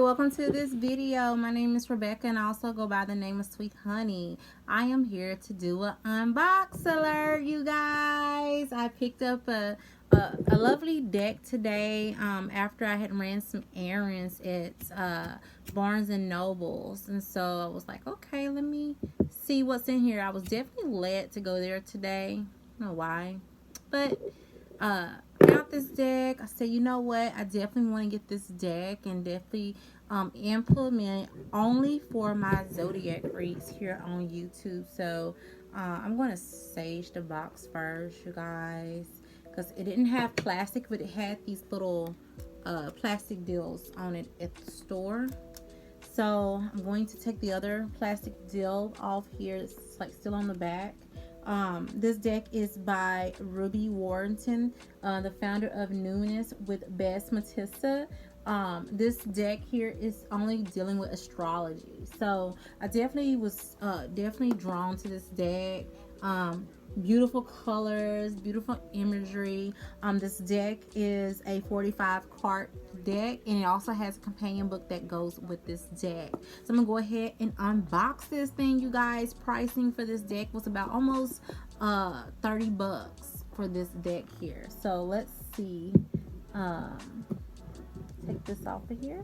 welcome to this video. My name is Rebecca and I also go by the name of Sweet Honey. I am here to do an unbox alert, you guys. I picked up a lovely deck today after I had ran some errands at Barnes and Nobles, and so I was like, okay, let me see what's in here. I was definitely led to go there today. I don't know why, but got this deck. I said, you know what, I definitely want to get this deck and definitely implement only for my zodiac reads here on YouTube. So I'm going to sage the box first, you guys, because it didn't have plastic, but it had these little plastic deals on it at the store. So I'm going to take the other plastic deal off here. It's like still on the back. This deck is by Ruby Warrington, the founder of Numinous with Bess, Matassa. This deck here is only dealing with astrology. So I definitely was definitely drawn to this deck. Beautiful colors, beautiful imagery. This deck is a 45 card deck, and it also has a companion book that goes with this deck. So I'm gonna go ahead and unbox this thing, you guys. Pricing for this deck was about almost 30 bucks for this deck here. So let's see. Take this off of here.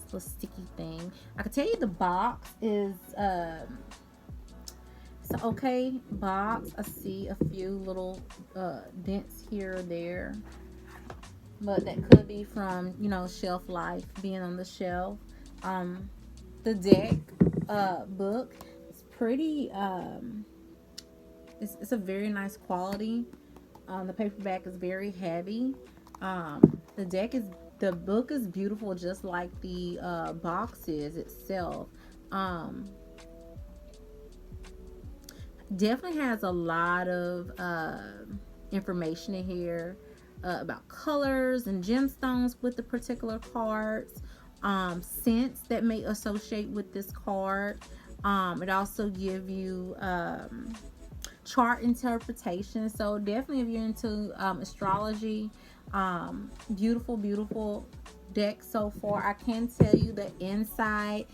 Little sticky thing. I can tell you the box is it's an okay box. I see a few little dents here or there, but that could be from, you know, shelf life, being on the shelf. The deck book is pretty it's a very nice quality. The paperback is very heavy. The book is beautiful, just like the box is itself. Definitely has a lot of information in here about colors and gemstones with the particular cards, scents that may associate with this card. It also give you chart interpretation. So definitely, if you're into astrology, beautiful deck so far. I can tell you the inside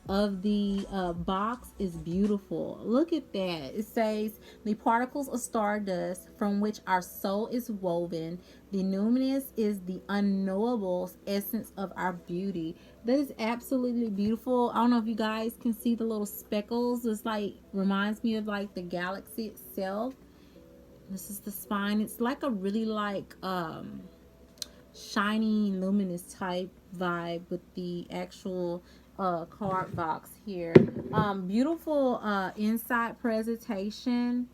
of the box is beautiful. Look at that. It says, the particles of stardust from which our soul is woven. The numinous is the unknowable essence of our beauty. That is absolutely beautiful. I don't know if you guys can see the little speckles. It's like, reminds me of like the galaxy itself. This is the spine. It's like a really like shiny, luminous type vibe with the actual card box here. Beautiful inside presentation.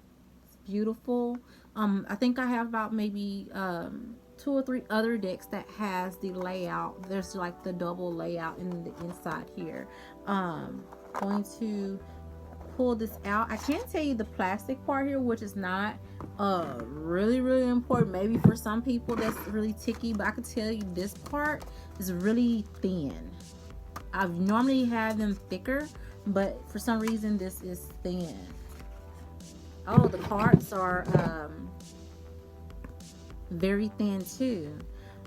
It's beautiful. I think I have about maybe 2 or 3 other decks that has the layout. There's like the double layout in the inside here. Going to pull this out. I can't tell you the plastic part here, which is not really important. Maybe for some people that's really ticky, but I can tell you this part is really thin. I've normally had them thicker, but for some reason this is thin. Oh, the cards are very thin too.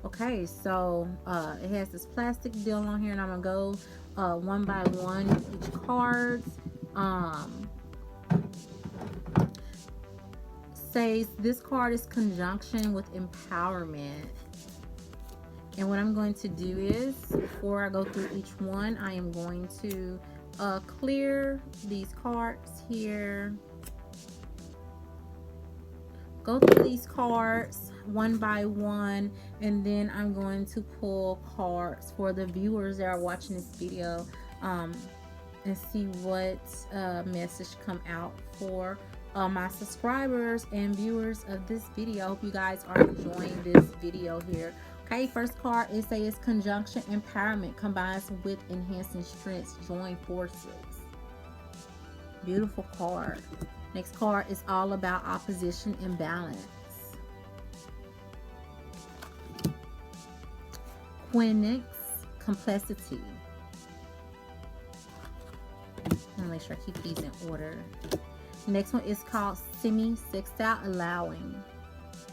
Okay, so it has this plastic deal on here, and I'm gonna go one by one each card. Says this card is conjunction with empowerment. And what I'm going to do is, before I go through each one, I am going to clear these cards here. Go through these cards one by one, and then I'm going to pull cards for the viewers that are watching this video, and see what message come out for my subscribers and viewers of this video. I hope you guys are enjoying this video here. Okay, first card, it says conjunction empowerment combines with enhancing strengths, join forces. Beautiful card. Next card is all about opposition and balance. Quinix, complexity. I'm gonna make sure I keep these in order. Next one is called semi-sextile, allowing.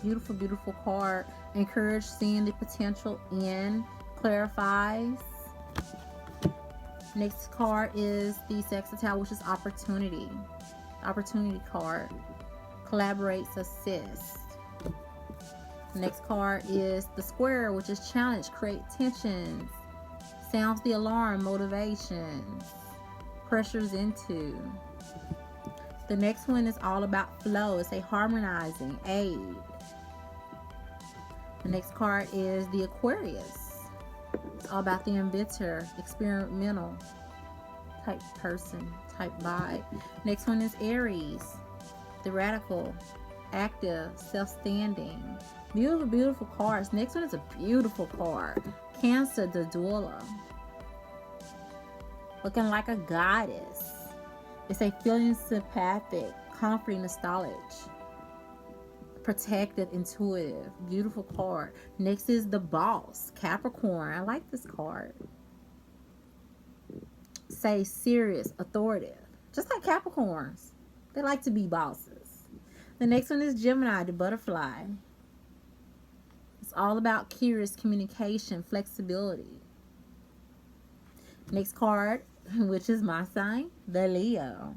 Beautiful, beautiful card. Encourage seeing the potential in, clarifies. Next card is the Sagittarius, which is opportunity. Opportunity card. Collaborates, assist. Next card is the Square, which is challenge, create tensions. Sounds the alarm, motivations. Pressures into. The next one is all about flow. It's a harmonizing, aid. The next card is the Aquarius. It's all about the inventor, experimental type person, type vibe. Next one is Aries, the radical, active, self-standing. Beautiful, beautiful cards. Next one is a beautiful card. Cancer, the doula. Looking like a goddess. It's a feeling sympathetic, comforting, nostalgic, protective, intuitive. Beautiful card. Next is the Boss, Capricorn. I like this card. Say serious, authoritative. Just like Capricorns. They like to be bosses. The next one is Gemini, the Butterfly. It's all about curious communication, flexibility. Next card, which is my sign, the Leo.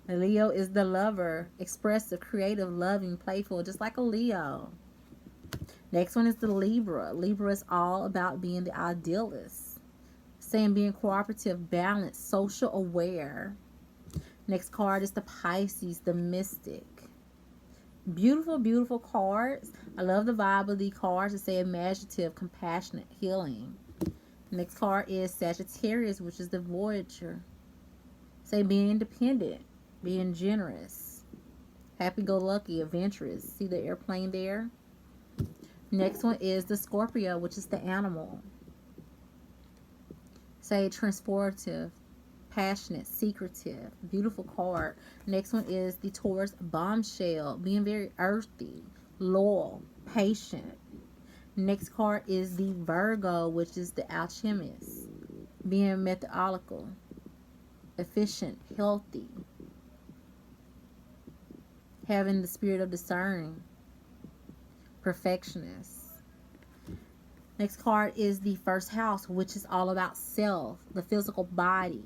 The Leo is the lover, expressive, creative, loving, playful, just like a Leo. Next one is the Libra. Libra is all about being the idealist. Saying being cooperative, balanced, social aware. Next card is the Pisces, the mystic. Beautiful, beautiful cards. I love the vibe of these cards. They say imaginative, compassionate, healing. Next card is Sagittarius, which is the Voyager. Say being independent, being generous, happy-go-lucky, adventurous. See the airplane there? Next one is the Scorpio, which is the animal. Say transformative, passionate, secretive. Beautiful card. Next one is the Taurus, bombshell, being very earthy, loyal, patient. Next card is the Virgo, which is the alchemist, being methodical, efficient, healthy, having the spirit of discerning, perfectionist. Next card is the First House, which is all about self, the physical body,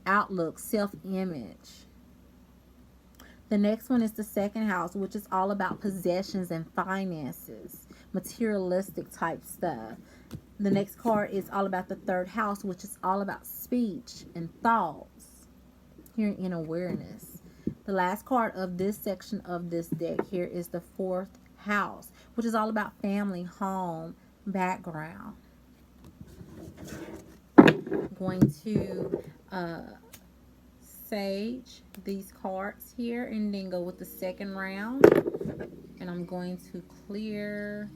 outlook, self-image. The next one is the Second House, which is all about possessions and finances, materialistic type stuff. The next card is all about the Third House, which is all about speech and thoughts, hearing in awareness. The last card of this section of this deck here is the Fourth House, which is all about family, home, background. I'm going to sage these cards here and then go with the second round. And I'm going to clear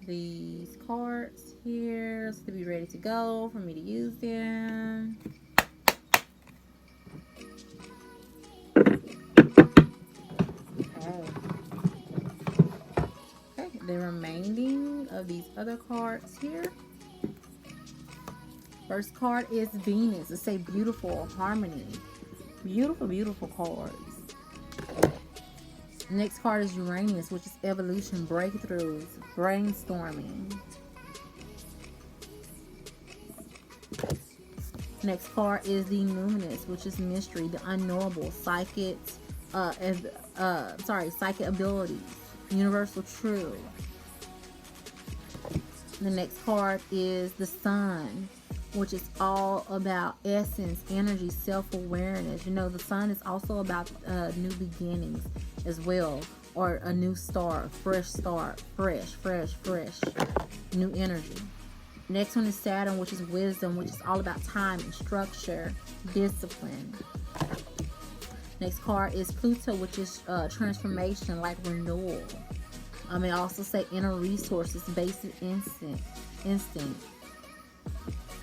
these cards here to be ready to go for me to use them. Okay, the remaining of these other cards here. First card is Venus. It's a beautiful harmony. Beautiful, beautiful cards. Next card is Uranus, which is evolution, breakthroughs, brainstorming. Next card is the Numinous, which is mystery, the unknowable, psychic abilities, universal truth. The next card is the Sun, which is all about essence, energy, self-awareness. You know, the Sun is also about new beginnings as well, or a new start, fresh, new energy. Next one is Saturn, which is wisdom, which is all about time and structure, discipline. Next card is Pluto, which is transformation, like renewal. I may also say inner resources, basic instinct,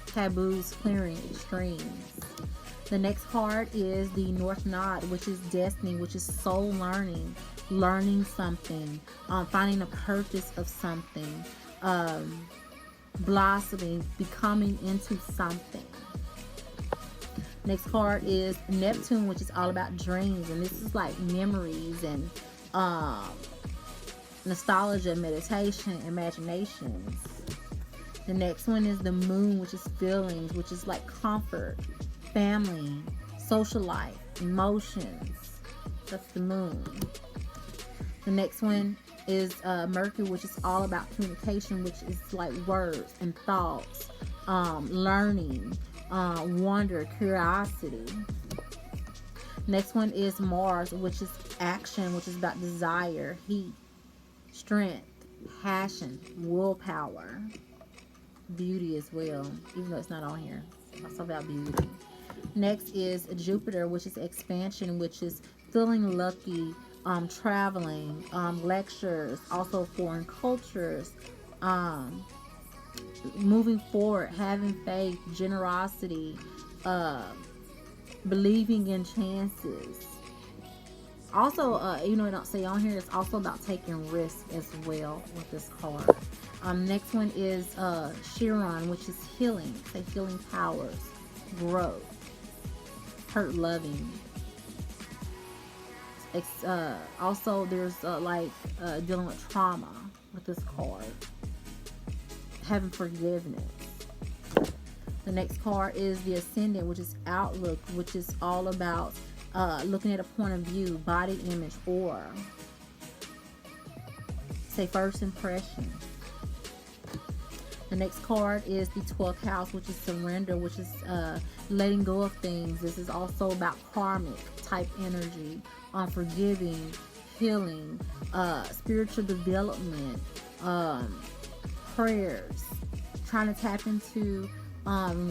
taboos, clearing, extremes. The next card is the North Node, which is destiny, which is soul learning, learning something, finding a purpose of something, blossoming, becoming into something. Next card is Neptune, which is all about dreams, and this is like memories and nostalgia, meditation, imaginations. The next one is the Moon, which is feelings, which is like comfort, family, social life, emotions. That's the Moon. The next one is Mercury, which is all about communication, which is like words and thoughts, learning, wonder, curiosity. Next one is Mars, which is action, which is about desire, heat, strength, passion, willpower, beauty as well, even though it's not on here. It's also about beauty. Next is Jupiter, which is expansion, which is feeling lucky, traveling, lectures, also foreign cultures, moving forward, having faith, generosity, believing in chances. Also, I don't say on here, it's also about taking risks as well with this card. Next one is Chiron, which is healing, say healing powers, growth, hurt loving. Also, there's dealing with trauma with this card, having forgiveness. The next card is the Ascendant, which is outlook, which is all about looking at a point of view, body image, or say first impression. The next card is the 12th house, which is surrender, which is letting go of things. This is also about karmic type energy, forgiving, healing, spiritual development, prayers, trying to tap into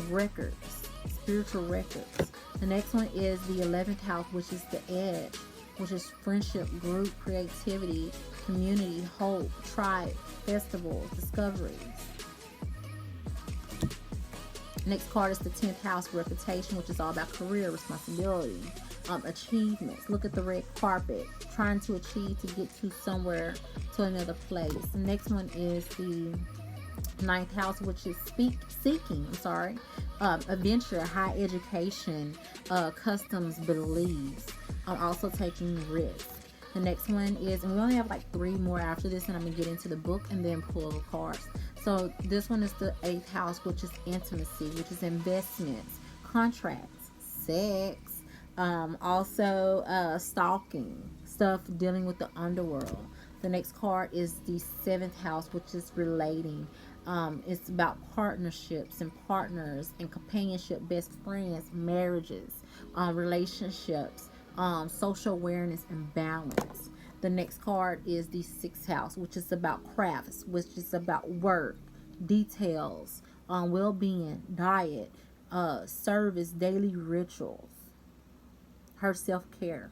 records, spiritual records. The next one is the 11th house, which is the edge, which is friendship, group, creativity, community, hope, tribe, festivals, discoveries. Next card is the 10th house, reputation, which is all about career, responsibility, achievements. Look at the red carpet, trying to achieve to get to somewhere, to another place. The next one is the 9th house, which is seeking, adventure, high education, customs, beliefs, also taking risks. The next one is, and we only have like 3 more after this, and I'm gonna get into the book and then pull the cards. So this one is the 8th house, which is intimacy, which is investments, contracts, sex, also stalking, stuff dealing with the underworld. The next card is the 7th house, which is relating. It's about partnerships and partners and companionship, best friends, marriages, relationships, social awareness and balance. The next card is the 6th house, which is about crafts, which is about work, details, well-being, diet, service, daily rituals, her self-care.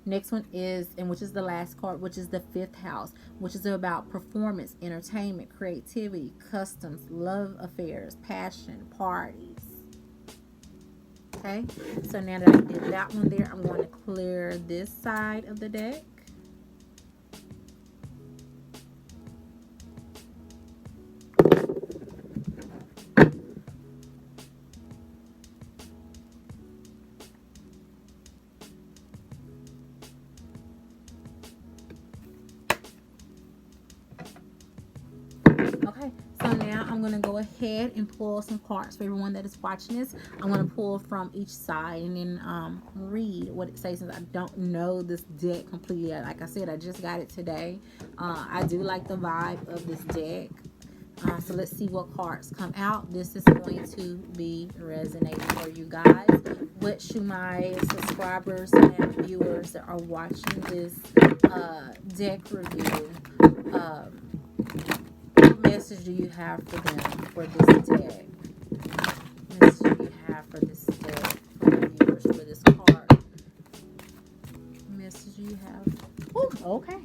Next one is, and which is the last card, which is the 5th house, which is about performance, entertainment, creativity, customs, love affairs, passion, parties. Okay, so now that I did that one there, I'm going to clear this side of the deck. Okay, so now I'm going to go ahead and pull some cards for everyone that is watching this. I'm going to pull from each side and then read what it says, since I don't know this deck completely. Like I said, I just got it today. I do like the vibe of this deck. So let's see what cards come out. This is going to be resonating for you guys. What should my subscribers and viewers that are watching this deck review, what message do you have for them for this deck? What message do you have for this deck, for the viewers, for this card? What message do you have? Ooh, okay.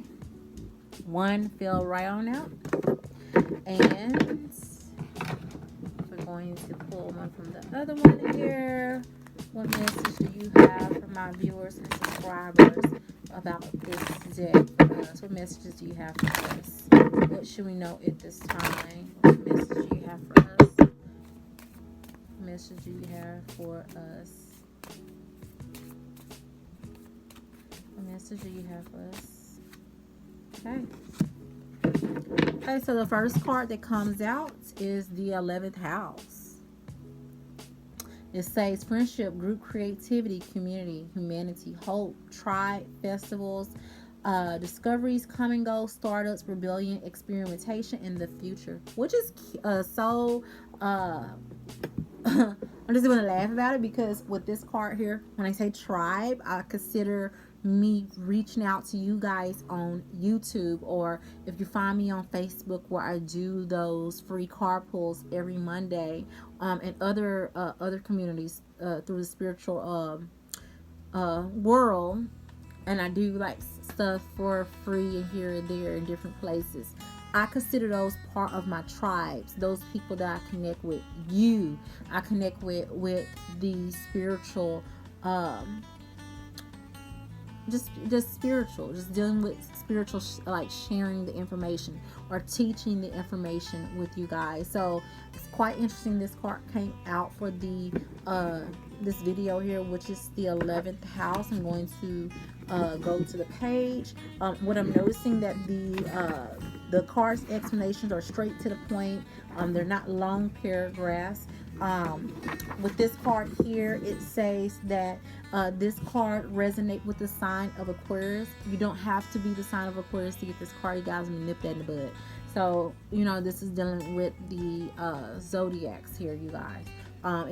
One fell right on out. And we're going to pull one from the other one here. What message do you have for my viewers and subscribers about this deck? What messages do you have for us? What should we know at this time? What message do you have for us? What message do you have for us message do you have for us? Okay, so the first card that comes out is the 11th house. It says friendship, group creativity, community, humanity, hope, tribe, festivals, discoveries, come and go, startups, rebellion, experimentation, in the future. Which is so... I'm just going to laugh about it because with this card here, when I say tribe, I consider me reaching out to you guys on YouTube, or if you find me on Facebook where I do those free card pulls every Monday, and other communities through the spiritual world, and I do like stuff for free and here and there in different places. I consider those part of my tribes, those people that I connect with. I connect with the spiritual, just spiritual, just dealing with spiritual, like sharing the information or teaching the information with you guys. So it's quite interesting. This card came out for the this video here, which is the 11th house. I'm going to go to the page. What I'm noticing that the card's explanations are straight to the point. They're not long paragraphs. With this card here, it says that this card resonates with the sign of Aquarius. You don't have to be the sign of Aquarius to get this card. You guys can nip that in the bud. So, you know, this is dealing with the zodiacs here, you guys.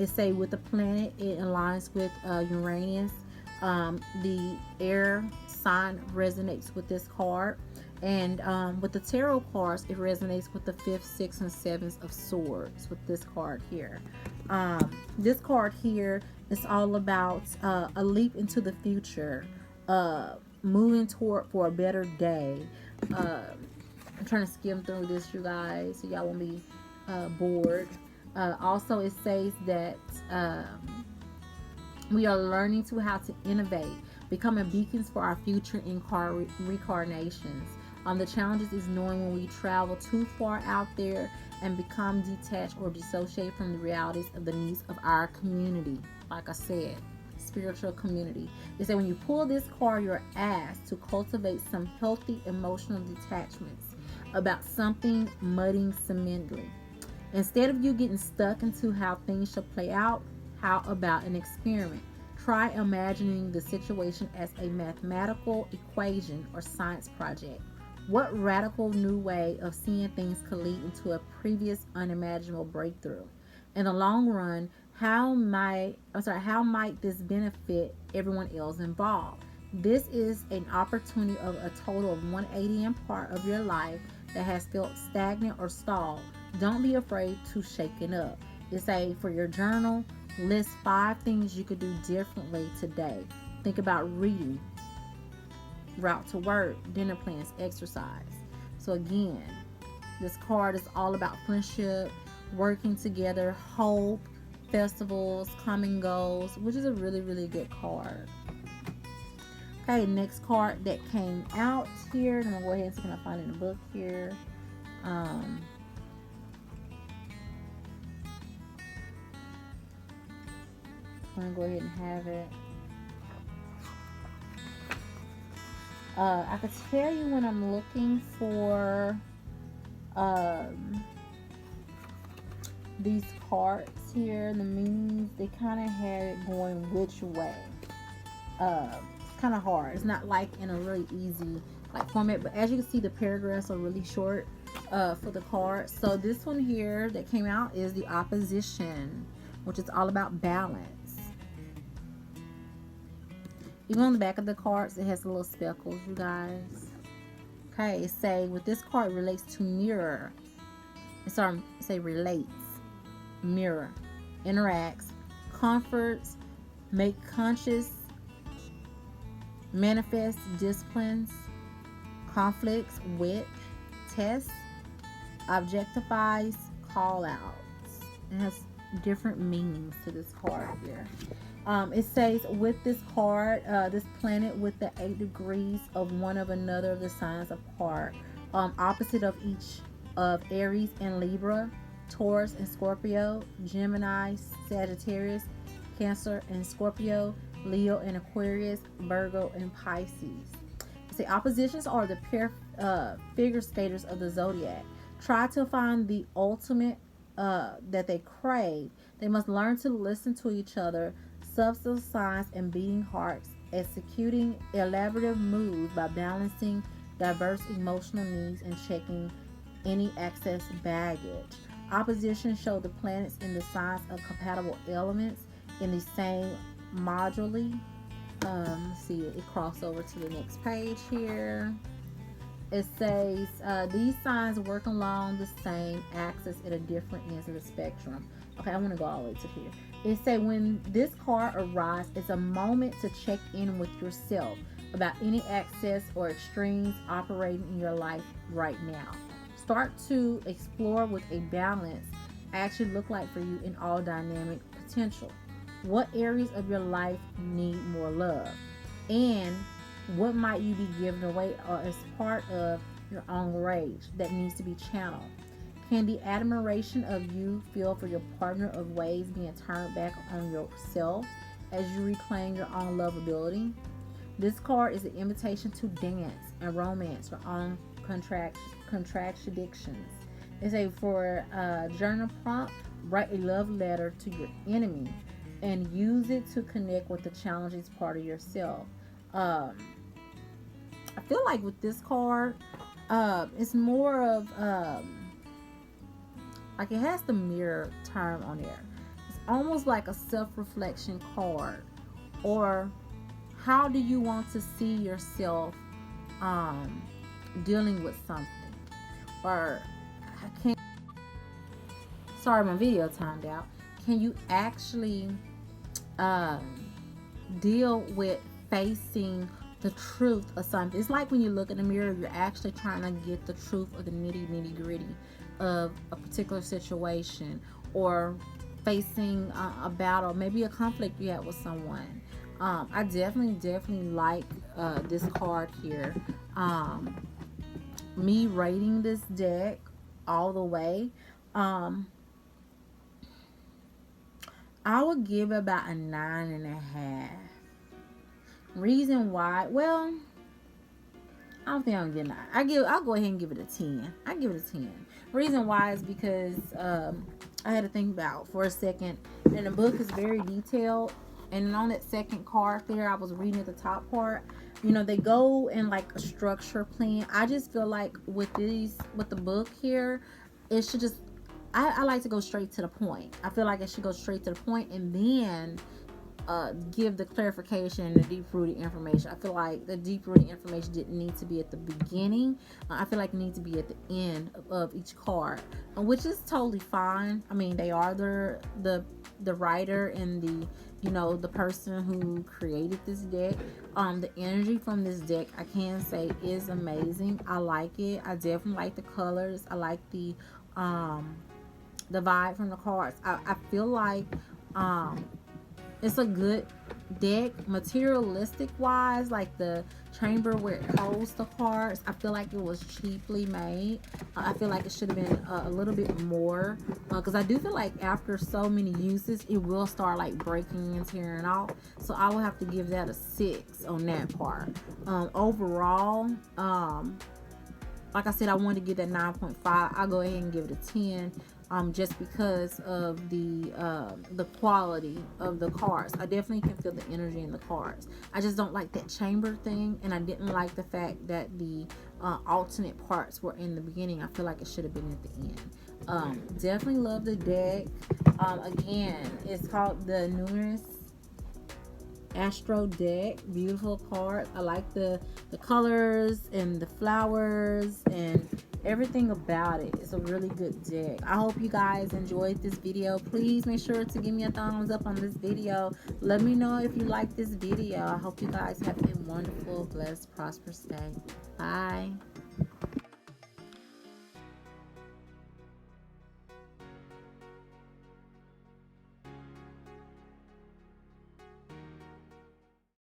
It say with the planet, it aligns with Uranus. The air sign resonates with this card. And with the tarot cards, it resonates with the 5th, 6th, and 7th of swords with this card here. This card here is all about a leap into the future, moving toward for a better day. I'm trying to skim through this, you guys, so y'all won't be bored. Also, it says that we are learning to how to innovate, becoming beacons for our future reincarnations. The challenges is knowing when we travel too far out there and become detached or dissociate from the realities of the needs of our community. Like I said, spiritual community. They say when you pull this card, you're asked to cultivate some healthy emotional detachments about something mudding cementedly. Instead of you getting stuck into how things should play out, how about an experiment? Try imagining the situation as a mathematical equation or science project. What radical new way of seeing things could lead into a previous unimaginable breakthrough? In the long run, how might this benefit everyone else involved? This is an opportunity of a total of 180 in part of your life that has felt stagnant or stalled. Don't be afraid to shake it up. It's a for your journal. List 5 things you could do differently today. Think about reading, route to work, dinner plans, exercise. So again, this card is all about friendship, working together, hope, festivals, common goals, which is a really, really good card. Okay, next card that came out here, and I'm gonna go ahead and see if I can find it in the book here. I'm gonna go ahead and have it. I could tell you when I'm looking for these cards here, the meanings, they kind of have it going which way. It's kind of hard. It's not like in a really easy like format, but as you can see, the paragraphs are really short for the card. So this one here that came out is the opposition, which is all about balance. Even on the back of the cards, it has little speckles, you guys. Okay, say with this card relates to mirror. Say relates, mirror, interacts, comforts, make conscious, manifest, disciplines, conflicts, wit, tests, objectifies, call outs. It has different meanings to this card here. It says with this card, this planet with the 8 degrees of one of another of the signs apart, opposite of each of Aries and Libra, Taurus and Scorpio, Gemini, Sagittarius, Cancer and Scorpio, Leo and Aquarius, Virgo and Pisces. Say oppositions are the figure skaters of the zodiac. Try to find the ultimate that they crave. They must learn to listen to each other, subtle signs and beating hearts, executing elaborate moves by balancing diverse emotional needs and checking any excess baggage. Oppositions show the planets in the signs of compatible elements in the same moduli. Let's see, it cross over to the next page here. It says these signs work along the same axis at a different ends of the spectrum. Okay, I want to go all the way to here. It says when this card arrives, it's a moment to check in with yourself about any excess or extremes operating in your life right now. Start to explore with a balance actually look like for you in all dynamic potential. What areas of your life need more love? And what might you be giving away or as part of your own rage that needs to be channeled? Can the admiration of you feel for your partner of ways being turned back on yourself as you reclaim your own lovability? This card is an invitation to dance and romance your own contradictions. It's a for journal prompt, write a love letter to your enemy and use it to connect with the challenging part of yourself. I feel like with this card, it's more of like it has the mirror term on there. It's almost like a self-reflection card, or how do you want to see yourself dealing with something, or sorry, my video timed out. Can you actually deal with facing the truth of something? It's like when you look in the mirror, you're actually trying to get the truth of the nitty gritty of a particular situation, or facing a battle, maybe a conflict you had with someone. I definitely like this card here. Me rating this deck all the way, I would give it about a 9.5. Reason why, well, I don't think I'm getting. I'll go ahead and give it a 10. I give it a 10. Reason why is because I had to think about for a second, and the book is very detailed. And on that second card there, I was reading at the top part. You know, they go in like a structure plan. I just feel like with the book here, it should just. I like to go straight to the point. I feel like it should go straight to the point and then give the clarification and the deep-rooted information. I feel like the deep-rooted information didn't need to be at the beginning. I feel like it needs to be at the end of each card, which is totally fine. I mean, they are the writer and the person who created this deck. The energy from this deck, I can say, is amazing. I like it. I definitely like the colors. I like the vibe from the cards. I feel like it's a good deck materialistic wise, like the chamber where it holds the cards. I feel like it was cheaply made. I feel like it should have been a little bit more, because I do feel like after so many uses it will start like breaking and tearing off. So I will have to give that a 6 on that part. Overall, like I said, I wanted to give that 9.5. I'll go ahead and give it a 10. Just because of the quality of the cards. I definitely can feel the energy in the cards. I just don't like that chamber thing, and I didn't like the fact that the alternate parts were in the beginning. I feel like it should have been at the end. Definitely love the deck. Again, it's called the Numinous Astro deck. Beautiful cards. I like the colors and the flowers and everything about it. It's a really good deck. I hope you guys enjoyed this video. Please make sure to give me a thumbs up on this video. Let me know if you like this video. I hope you guys have a wonderful, blessed, prosperous day. Bye.